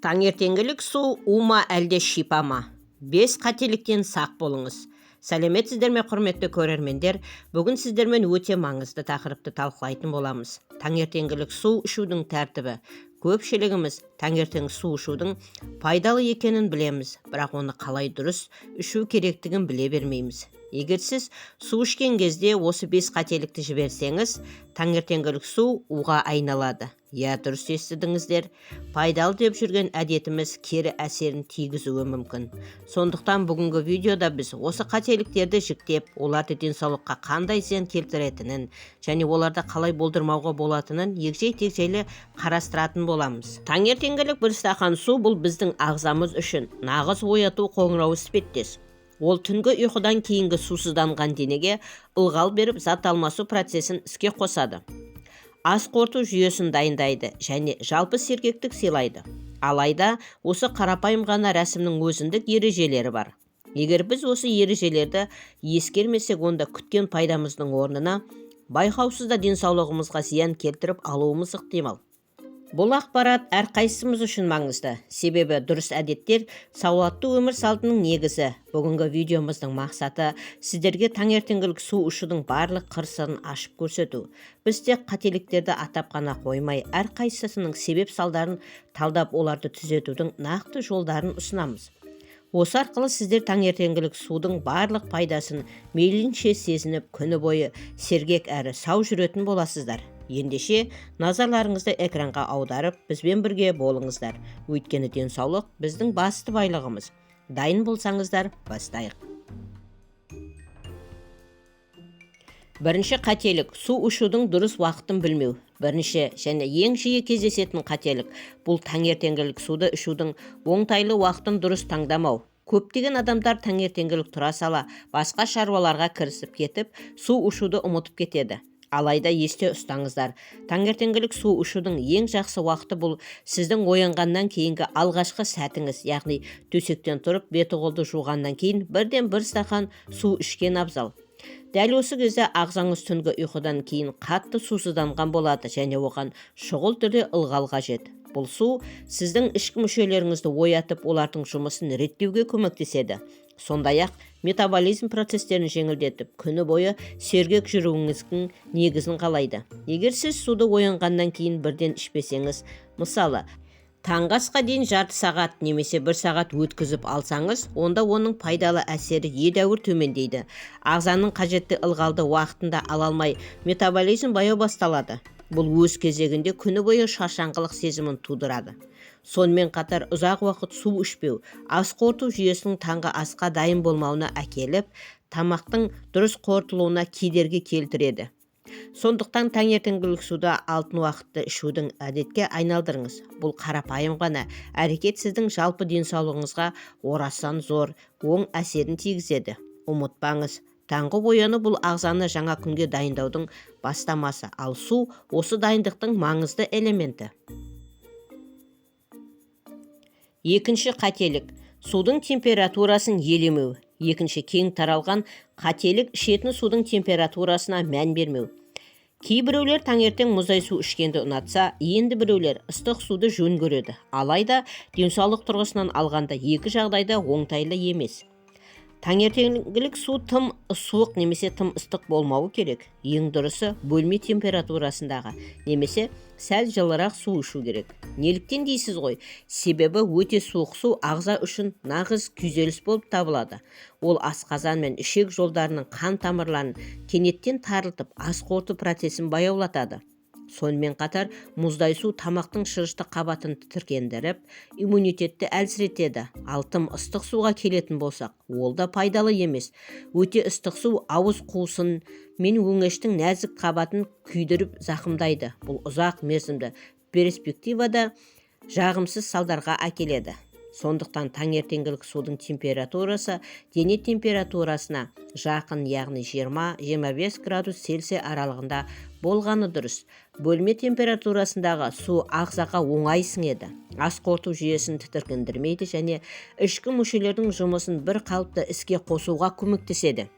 Таңертеңгілік су ума әлде шипа ма? 5 қателіктен сақ болыңыз. Сәлеметсіздер ме, құрметті көрермендер? Бүгін сіздермен өте маңызды тақырыпты талқылайтын боламыз. Таңертеңгілік су ішудің тәртібі. Көпшілігіміз таңертең су ішудің пайдалы екенін білеміз, бірақ оны қалай дұрыс ішу керектігін біле бермейміз. Егер сіз су ішкен кезде осы 5 қателікті жіберсеңіз, таңертеңгілік су уға айналады. Я, дұрыс естідіңіздер. Пайдалы деп жүрген әдетіміз кері әсерін тигізуі мүмкін. Сондықтан бүгінгі видеода біз осы қателіктерді жіктеп, оларды денсаулыққа қандай зиян келтіретінін және оларды қалай болдырмауға болатынын егжей-тегжейлі қарастыратын боламыз. Таңертеңгілік бір стақан су бұл біздің ағзамыз үшін нағыз ояту қоңырауы іспеттес. Ол түнгі ұйқыдан кейінгі сусызданған денеге ылғал беріп, зат алмасу процесін іске қосады. Ас қорыту жүйесін дайындайды және жалпы сергектік сыйлайды. Алайда осы қарапайым ғана рәсімнің өзіндік ережелері бар. Егер біз осы ережелерді ескермесек, онда күткен пайдамыздың орнына байқаусызда денсаулығымызға зиян келтіріп алуымыз ықтимал. Бұл ақпарат әрқайсымыз үшін маңызды, себебі дұрыс әдеттер сауатты өмір салтының негізі. Бүгінгі видеомыздың мақсаты сіздерге таңертеңгілік су ішудің барлық қыр-сырын ашып көрсету. Біз тек қателіктерді атап қана қоймай, әрқайсысының себеп салдарын талдап, оларды түзетудің нақты жолдарын ұсынамыз. Осы арқылы сіздер таңертеңгілік судың барлық пайдасын мейлінше сезініп, күні бойы сергек әрі сау жүретін боласыздар. Ендеше назарларыңызды экранға аударып, бізбен бірге болыңыздар. Өйткені денсаулық біздің басты байлығымыз. Дайын болсаңыздар, бастайық. Бірінші қателік – су ішудің дұрыс уақытын білмеу. Бірінші және ең жиі кездесетін қателік – бұл таңертеңгілік суды ішудің оңтайлы уақытын дұрыс таңдамау. Көптеген адамдар таңертеңгілік тұра сала басқа шаруаларға кірісіп кетіп, су ішуді ұмытып кетеді. Алайда есте ұстаңыздар, таңертеңгілік су ішудің ең жақсы уақыты бұл сіздің оянғаннан кейінгі алғашқы сәтіңіз, яғни төсектен тұрып беті-қолды жуғаннан кейін бірден бір стақан су ішкен абзал. Дәл осы кезде ағзаңыз түнгі ұйқыдан кейін қатты сусызданған болады және оған шұғыл түрде ылғал қажет. Бұл су сіздің ішкі мүшелеріңізді оятып, олардың жұмысын реттеуге көмектеседі. Сондай-ақ метаболизм процестерін жеңілдетіп, күні бойы сергек жүруіңіздің негізін қалайды. Егер сіз суды оянғаннан кейін бірден ішпесеңіз, мысалы, таңғы асқа дейін жарты сағат немесе 1 сағат өткізіп алсаңыз, онда оның пайдалы әсері едәуір төмендейді. Ағзаның қажетті ылғалды уақытында ала алмай, метаболизм баяу басталады. Бұл өз кезегінде күні бойы шаршаңқылық сезімін тудырады. Сонымен қатар ұзақ уақыт су ішпеу ас қорыту жүйесінің таңғы асқа дайын болмауына әкеліп, тамақтың дұрыс қорытылуына кедергі келтіреді. Сондықтан таңертеңгілік суды алтын уақытты ішудің әдетке айналдырыңыз. Бұл қарапайым ғана әрекет сіздің жалпы денсаулығыңызға орасан зор оң әсерін тигізеді. Ұмытпаңыз, таңғы ояну бұл ағзаны жаңа күнге дайындаудың бастамасы, ал су осы дайындықтың маңызды элементі. Екінші қателік – судың температурасын елемеу. Екінші кең таралған қателік – ішетін судың температурасына мән бермеу. Кейбіреулер таңертең мұздай су ішкенді ұнатса, енді біреулер ыстық суды жөн көреді. Алайда денсаулық тұрғысынан алғанда екі жағдайда оңтайлы емес. Таңертеңгілік су тым суық немесе тым ыстық болмауы керек. Ең дұрысы бөлме температурасындағы немесе сәл жылырақ су ішу керек. Неліктен дейсіз ғой? Себебі өте суық су ағза үшін нағыз күйзеліс болып табылады. Ол асқазан мен ішек жолдарының қан тамырларын кенеттен тарылтып, ас қорыту процесін баяулатады. Сонымен қатар мұздай су тамақтың шырышты қабатын тітіркендіріп, иммунитетті әлсіретеді. Ал тым ыстық суға келетін болсақ, ол да пайдалы емес. Өте ыстық су ауыз қуысын мен өңештің нәзік қабатын күйдіріп зақымдайды. Бұл ұзақ мерзімді перспективада жағымсыз салдарға әкеледі. Сондықтан таңертеңгілік судың температурасы дене температурасына жақын, яғни 20-25 градус Цельсий аралығында болғаны дұрыс. Бөлме температурасындағы су ағзаға оңай сіңеді. Ас қорыту жүйесін тітіркендірмейді және ішкі мүшелердің жұмысын бір қалыпты іске қосуға көмектеседі.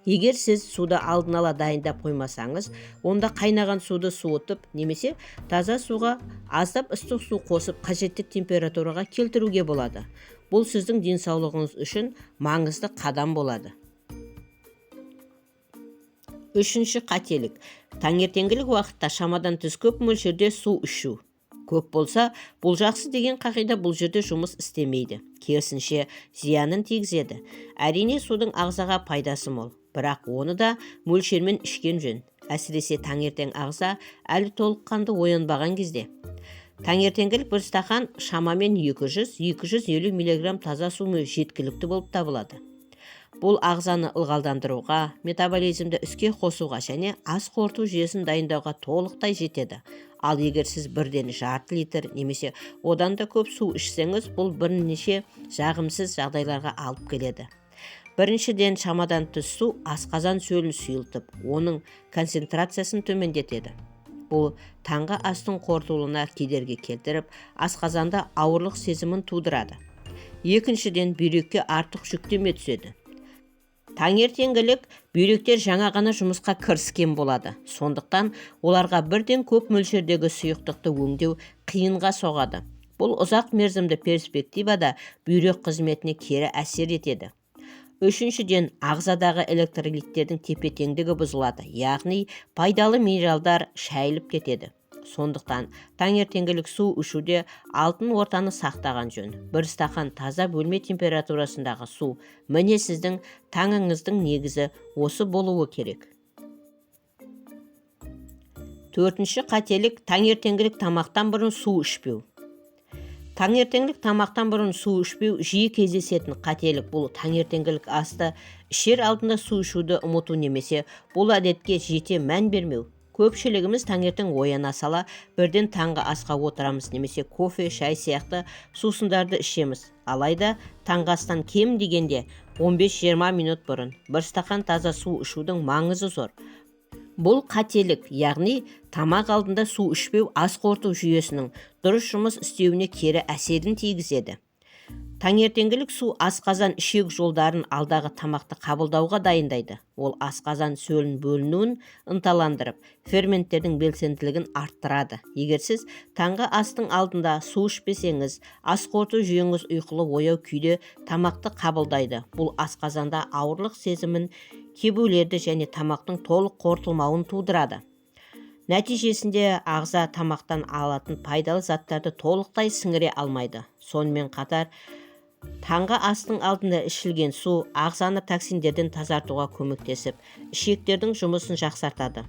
Егер сіз суды алдын ала дайындап қоймасаңыз, онда қайнаған суды суытып, немесе таза суға аздап ыстық су қосып қажетті температураға келтіруге болады. Бұл сіздің денсаулығыңыз үшін маңызды қадам болады. Үшінші қателік. Таңертеңгілік уақытта шамадан тыс көп мөлшерде су ішу. Көп болса, бұл жақсы деген қағида бұл жерде жұмыс істемейді. Керісінше, зиянын тигізеді. Әрине, судың ағзаға пайдасы мол, бірақ оны да мөлшермен ішкен жөн. Әсіресе таңертең ағза әлі толыққанды оянбаған кезде. Таңертеңгілік бір стақан шамамен 200-250 мг таза су жеткілікті болып табылады. Бұл ағзаны ылғалдандыруға, метаболизмді іске қосуға және ас қорыту жүйесін дайындауға толықтай жетеді. Ал егер сіз бірден жарты литр немесе одан да көп су ішсеңіз, бұл бірнеше жағымсыз жағдайларға алып келеді. Біріншіден, шамадан тыс су асқазан сөлін сұйылтып, оның концентрациясын төмендетеді. Бұл таңғы астың қорытылуына кедергі келтіріп, асқазанда ауырлық сезімін тудырады. Екіншіден, бүйрекке артық жүктеме түседі. Таңертеңгілік бүйректер жаңа ғана жұмысқа кіріскен болады. Сондықтан оларға бірден көп мөлшердегі сұйықтықты өңдеу қиынға соғады. Бұл ұзақ мерзімді перспективада бүйрек қызметіне кері әсер етеді. Үшіншіден, ағзадағы электролиттердің тепе-теңдігі бұзылады, яғни пайдалы минералдар шайылып кетеді. Сондықтан таңертеңгілік су ішуде алтын ортаны сақтаған жөн. Бір стақан таза бөлме температурасындағы су, міне сіздің таңыңыздың негізі осы болуы керек. Төртінші қателік. Таңертеңгілік тамақтан бұрын су ішпеу. Таңертеңгілік тамақтан бұрын су ішпеу жиі кездесетін қателік. Бұл таңертеңгілік асты ішер алдында су ішуді ұмыту немесе бұл әдетке жете мән бермеу. Көпшілігіміз таңертең ояна сала бірден таңғы асқа отырамыз немесе кофе, шай сияқты сусындарды ішеміз. Алайда таңғы астан кем дегенде 15-20 минут бұрын бір стақан таза су ішудің маңызы зор. Бұл қателік, яғни тамақ алдында су ішпеу ас қорыту жүйесінің дұрыс жұмыс істеуіне кері әсерін тигізеді. Таңертеңгілік су асқазан ішек жолдарын алдағы тамақты қабылдауға дайындайды. Ол асқазан сөлін бөлінуін ынталандырып, ферменттердің белсенділігін арттырады. Егер сіз таңғы астың алдында су ішпесеңіз, ас қорыту жүйеңіз ұйқылы ояу күйде тамақты қабылдайды. Бұл асқазанда ауырлық сезімін, кебулерді және тамақтың толық қорытылмауын тудырады. Нәтижесінде ағза тамақтан алатын пайдалы заттарды толықтай сіңіре алмайды. Сонымен қатар, таңғы астың алдында ішілген су ағзаны токсиндерден тазартуға көмектесіп, ішектердің жұмысын жақсартады.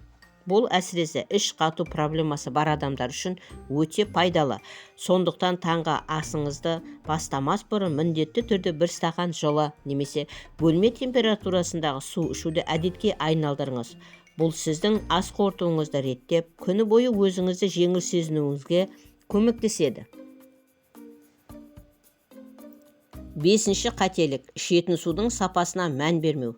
Бұл әсіресе іш қату проблемасы бар адамдар үшін өте пайдалы. Сондықтан таңғы асыңызды бастамас бұрын міндетті түрде бір стақан жылы немесе бөлме температурасындағы су ішуді әдетке айналдырыңыз. Бұл сіздің ас қорытуыңызды реттеп, күні бойы өзіңізді жеңіл сезінуіңізге көмектеседі. Бесінші қателік. Ішетін судың сапасына мән бермеу.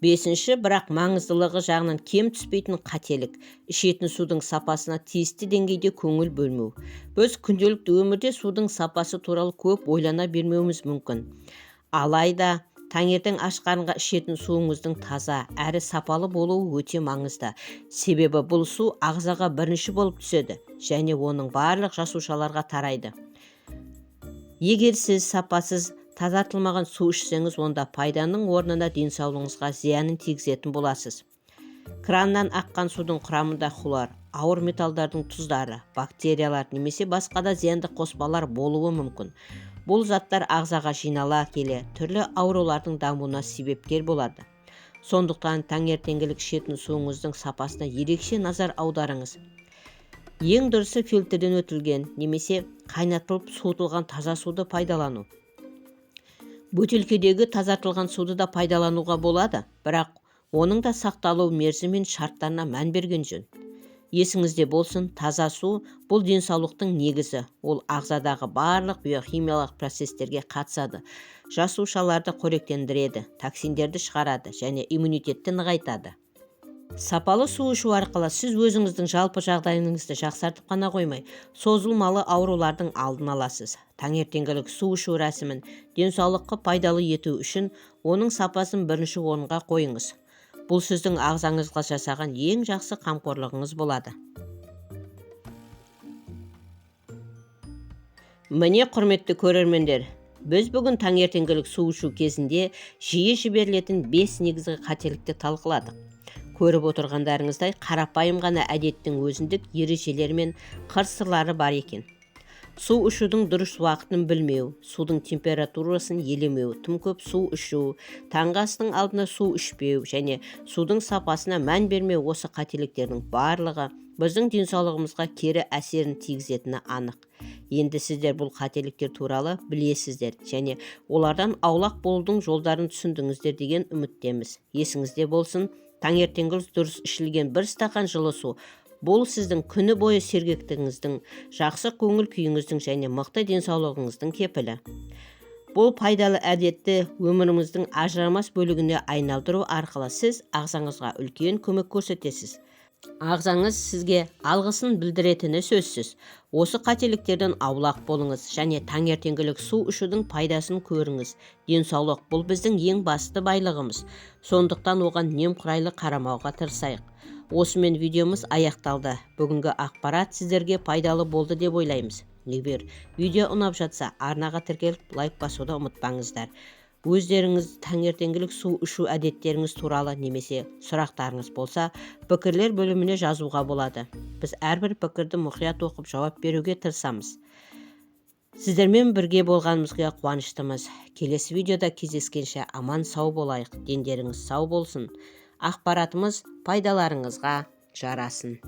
Бесінші, бірақ маңыздылығы жағынан кем түспейтін қателік. Ішетін судың сапасына тиісті деңгейде көңіл бөлмеу. Біз күнделікті өмірде судың сапасы туралы көп ойлана бермеуіміз мүмкін. Алайда, таңертең аш қарынға ішетін суыңыздың таза әрі сапалы болуы өте маңызды. Себебі бұл су ағзаға бірінші болып түседі және оның барлық жасушаларға тарайды. Егер сіз сапасыз тазартылмаған су ішсеңіз, онда пайданың орнына денсаулығыңызға зиянын тигізетін боласыз. Краннан аққан судың құрамында хлор, ауыр металдардың тұздары, бактериялар немесе басқа да зиянды қоспалар болуы мүмкін. Бұл заттар ағзаға жинала келе түрлі аурулардың дамуына себепкер болады. Сондықтан таңертеңгілік ішетін суыңыздың сапасына ерекше назар аударыңыз. Ең дұрысы фильтрден өтілген немесе қайнатылып суытылған таза суды пайдалану. Бөтелкедегі тазартылған суды да пайдалануға болады, бірақ оның да сақталу мерзімі мен шарттарына мән берген жөн. Есіңізде болсын, таза су бұл денсаулықтың негізі. Ол ағзадағы барлық биохимиялық процестерге қатысады, жасушаларды қоректендіреді, токсиндерді шығарады және иммунитетті нығайтады. Сапалы су ішу арқылы сіз өзіңіздің жалпы жағдайыңызды жақсартып қана қоймай, созылмалы аурулардың алдын аласыз. Таңертеңгілік су ішу рәсімін денсаулыққа пайдалы ету үшін оның сапасын бірінші орынға қойыңыз. бұл сіздің ағзаңызға жасаған ең жақсы қамқорлығыңыз болады. Міне, құрметті көрермендер, біз бүгін таңертеңгілік су ішу кезінде жиі жіберілетін 5 негізгі қателікті талқыладық. Көріп отырғандарыңыздай, қарапайым ғана әдеттің өзіндік ережелері мен қыр-сырлары бар екен. Су ішудің дұрыс уақытын білмеу, судың температурасын елемеу, тым көп су ішу, таңғы астың алдында су ішпеу және судың сапасына мән бермеу, осы қателіктердің барлығы біздің денсаулығымызға кері әсерін тигізетіні анық. Енді сіздер бұл қателіктер туралы білесіздер және олардан аулақ болудың жолдарын түсіндіңіздер деген үміттеміз. Есіңізде болсын, таңертеңгі дұрыс ішілген 1 стақан жылы су бұл сіздің күні бойы сергектігіңіздің, жақсы көңіл күйіңіздің және мықты денсаулығыңыздың кепілі. Бұл пайдалы әдетті өміріңіздің ажырамас бөлігіне айналдыру арқылы сіз ағзаңызға үлкен көмек көрсетесіз. Ағзаңыз сізге алғысын білдіретіні сөзсіз. Осы қателіктерден аулақ болыңыз және таңертеңгілік су ішудің пайдасын көріңіз. Денсаулық бұл біздің ең басты байлығымыз. Сондықтан оған немқұрайлы қарамауға тырысайық. Осымен видеомыз аяқталды. Бүгінгі ақпарат сіздерге пайдалы болды деп ойлаймыз. Егер видео ұнап жатса, арнаға тіркеліп лайк басуды ұмытпаңыздар. Өздеріңіз таңертеңгілік су ішу әдеттеріңіз туралы немесе сұрақтарыңыз болса, пікірлер бөліміне жазуға болады. Біз әрбір пікірді мұқият оқып жауап беруге тырысамыз. Сіздермен бірге болғанымызға қуаныштымыз. Келесі видеода кездескенше аман сау болайық. Дендеріңіз сау болсын. Ақпаратымыз пайдаларыңызға жарасын.